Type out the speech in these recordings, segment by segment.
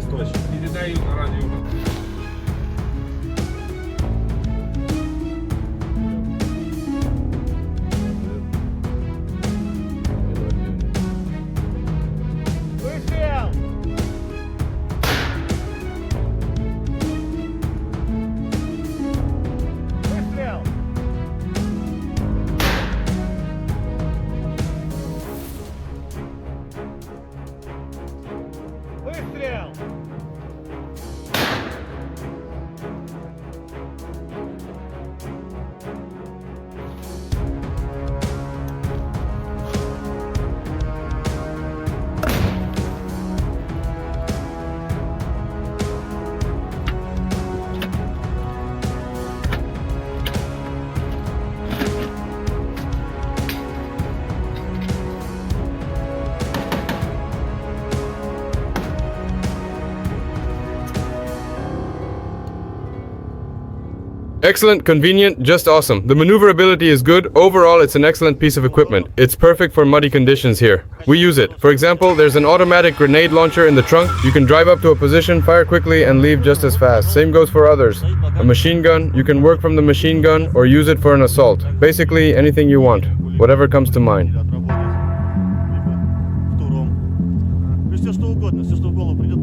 источник. Передаю на радио. Выстрел! Excellent, convenient, just awesome. The maneuverability is good. Overall, it's an excellent piece of equipment. It's perfect for muddy conditions here. We use it. For example, there's an automatic grenade launcher in the trunk. You can drive up to a position, fire quickly, and leave just as fast. Same goes for others. A machine gun, you can work from the machine gun or use it for an assault. Basically, anything you want. Whatever comes to mind. Все что угодно, все что в голову придет.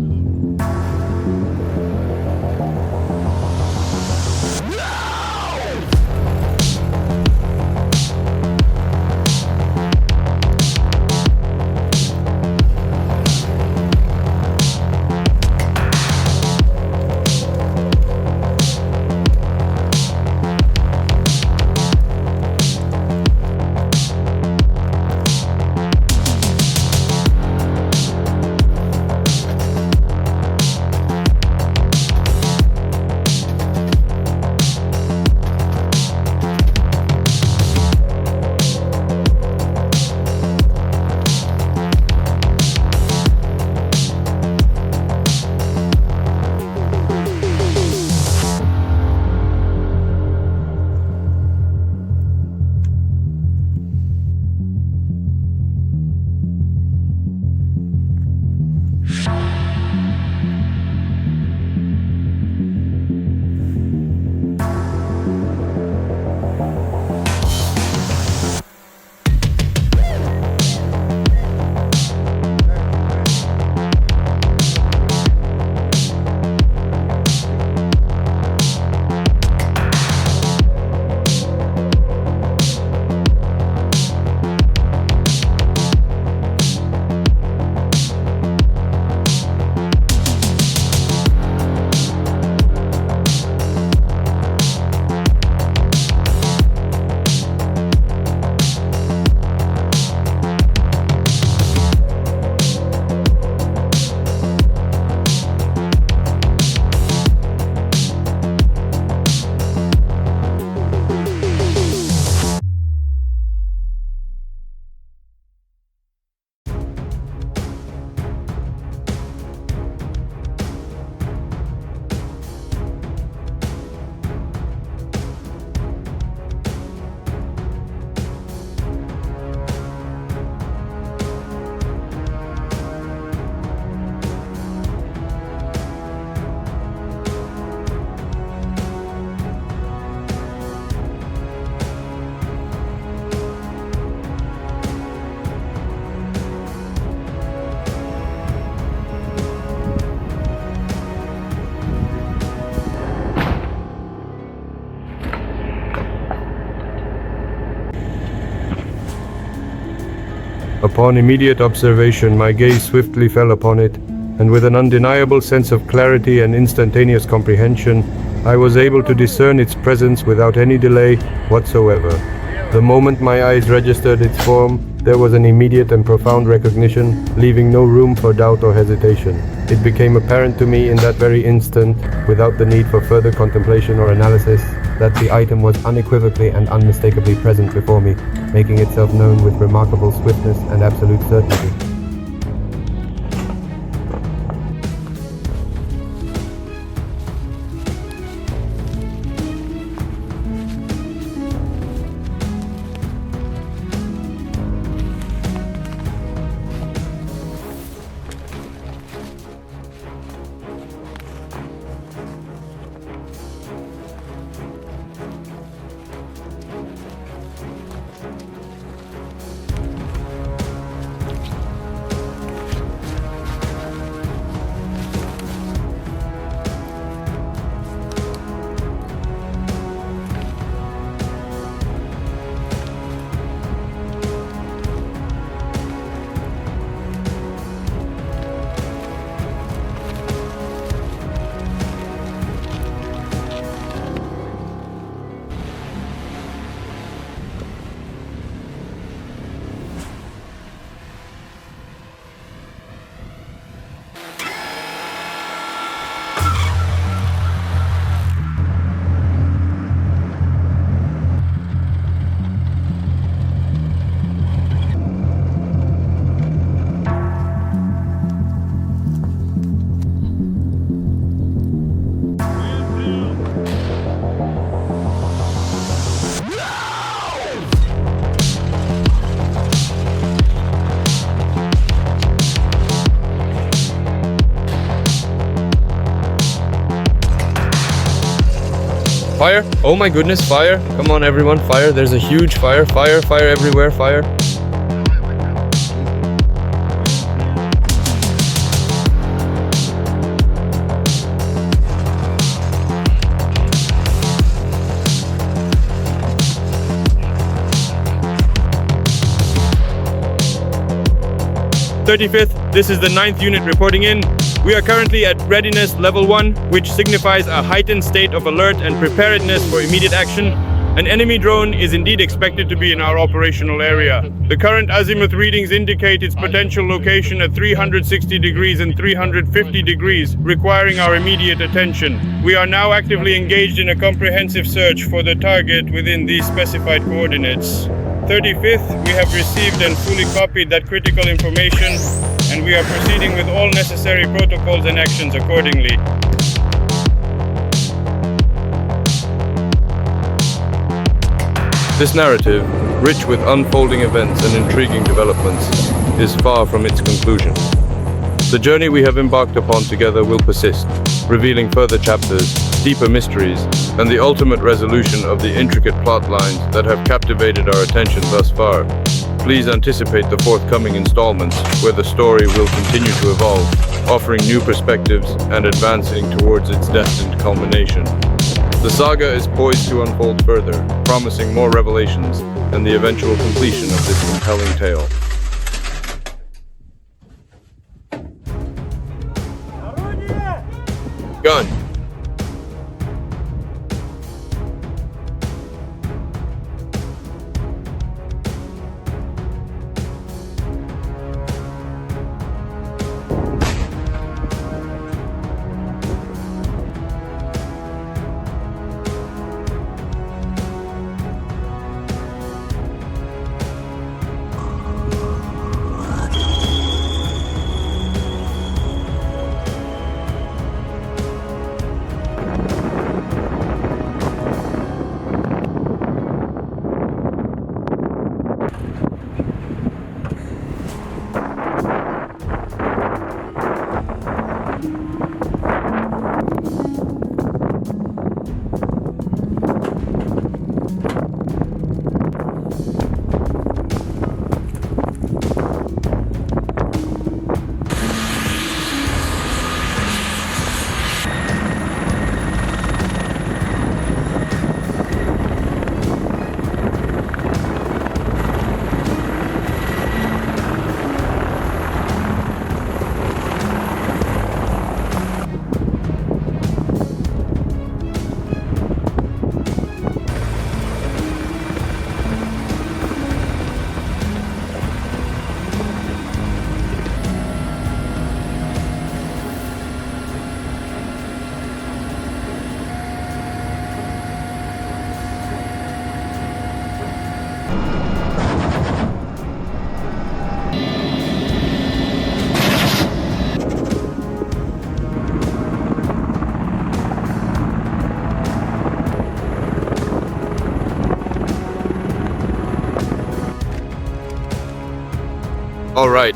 Upon immediate observation, my gaze swiftly fell upon it, and with an undeniable sense of clarity and instantaneous comprehension, I was able to discern its presence without any delay whatsoever. The moment my eyes registered its form, there was an immediate and profound recognition, leaving no room for doubt or hesitation. It became apparent to me in that very instant, without the need for further contemplation or analysis, that the item was unequivocally and unmistakably present before me, making itself known with remarkable swiftness and absolute certainty. Fire! Oh my goodness, fire! Come on everyone, fire! There's a huge fire, fire, fire everywhere, fire! "35th, this is the 9th unit reporting in. We are currently at readiness level 1, which signifies a heightened state of alert and preparedness for immediate action. An enemy drone is indeed expected to be in our operational area. The current azimuth readings indicate its potential location at 360 degrees and 350 degrees, requiring our immediate attention. We are now actively engaged in a comprehensive search for the target within these specified coordinates. 35th, we have received and fully copied that critical information, and we are proceeding with all necessary protocols and actions accordingly." This narrative, rich with unfolding events and intriguing developments, is far from its conclusion. The journey we have embarked upon together will persist, revealing further chapters, deeper mysteries, and the ultimate resolution of the intricate plot lines that have captivated our attention thus far. Please anticipate the forthcoming installments, where the story will continue to evolve, offering new perspectives and advancing towards its destined culmination. The saga is poised to unfold further, promising more revelations and the eventual completion of this compelling tale. Gun!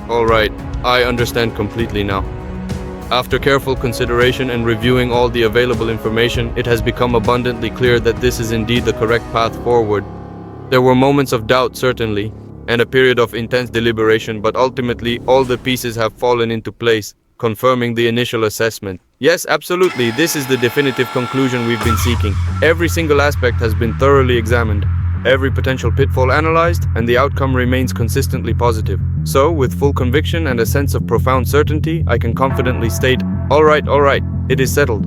All right. I understand completely now. After careful consideration and reviewing all the available information, it has become abundantly clear that this is indeed the correct path forward. There were moments of doubt, certainly, and a period of intense deliberation, but ultimately all the pieces have fallen into place, confirming the initial assessment. Yes, absolutely, this is the definitive conclusion we've been seeking. Every single aspect has been thoroughly examined, every potential pitfall analyzed, and the outcome remains consistently positive. So, with full conviction and a sense of profound certainty, I can confidently state, all right, it is settled.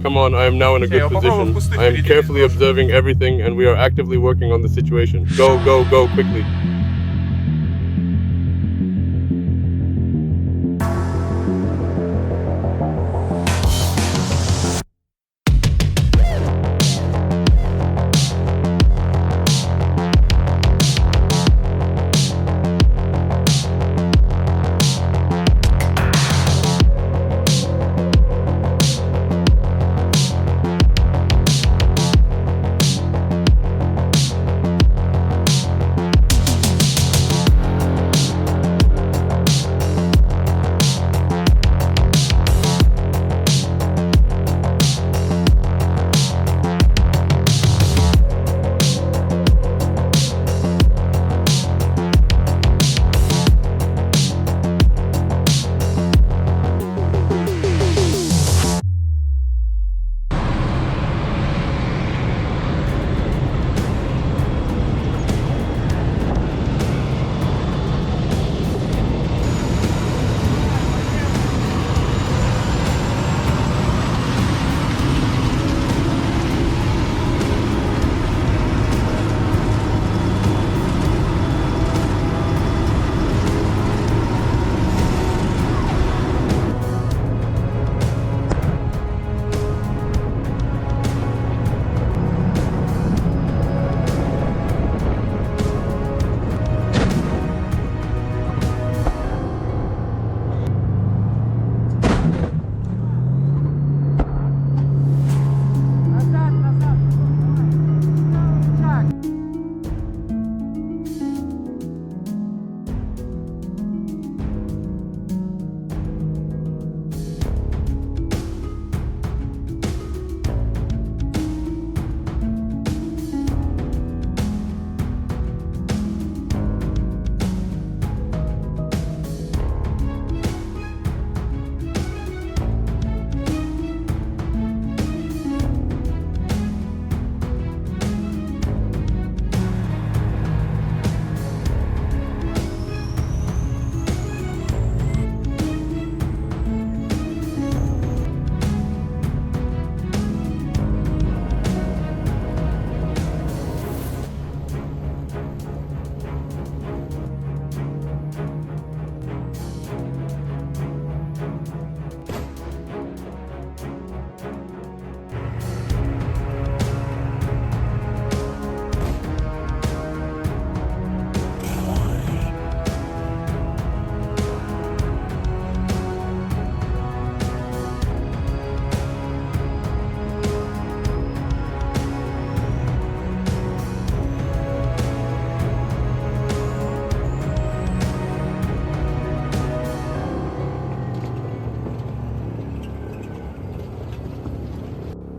Come on, I am now in a good position. I am carefully observing everything and we are actively working on the situation. Go, go, go, quickly.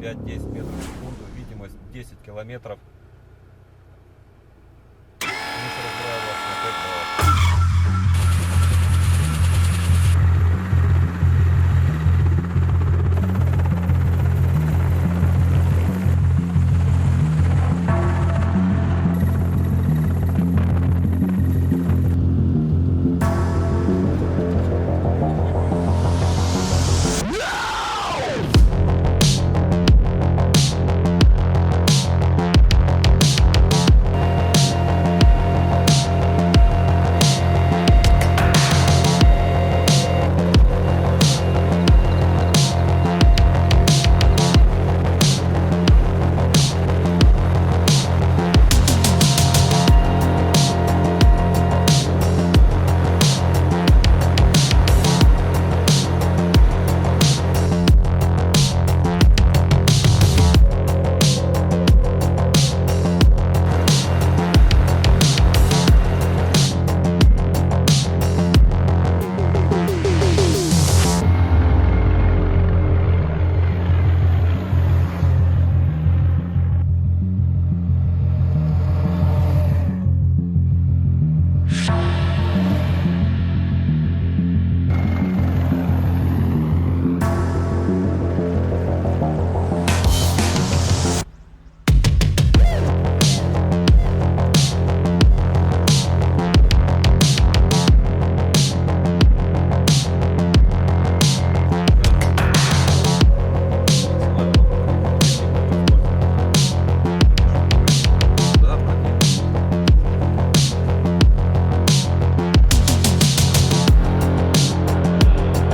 Пять-десять метров в секунду, видимость 10 километров. Миша, разбираю вас на 5 баллов.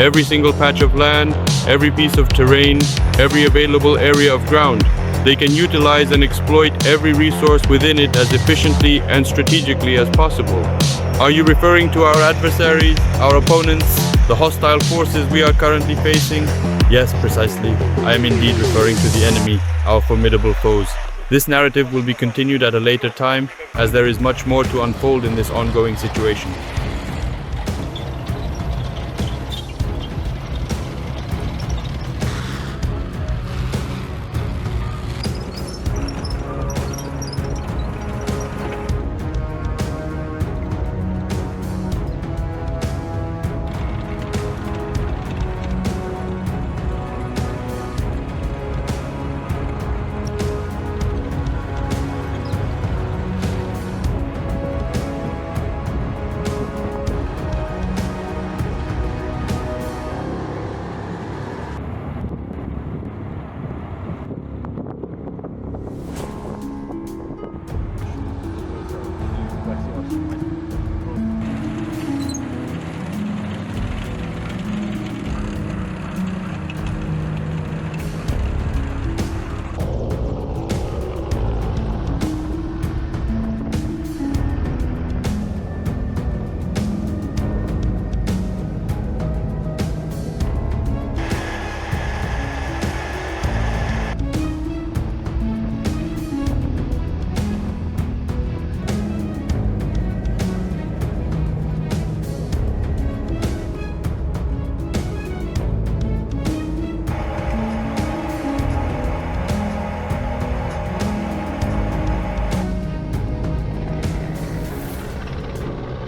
every single patch of land, every piece of terrain, every available area of ground. They can utilize and exploit every resource within it as efficiently and strategically as possible. Are you referring to our adversaries, our opponents, the hostile forces we are currently facing? Yes, precisely. I am indeed referring to the enemy, our formidable foes. This narrative will be continued at a later time, as there is much more to unfold in this ongoing situation.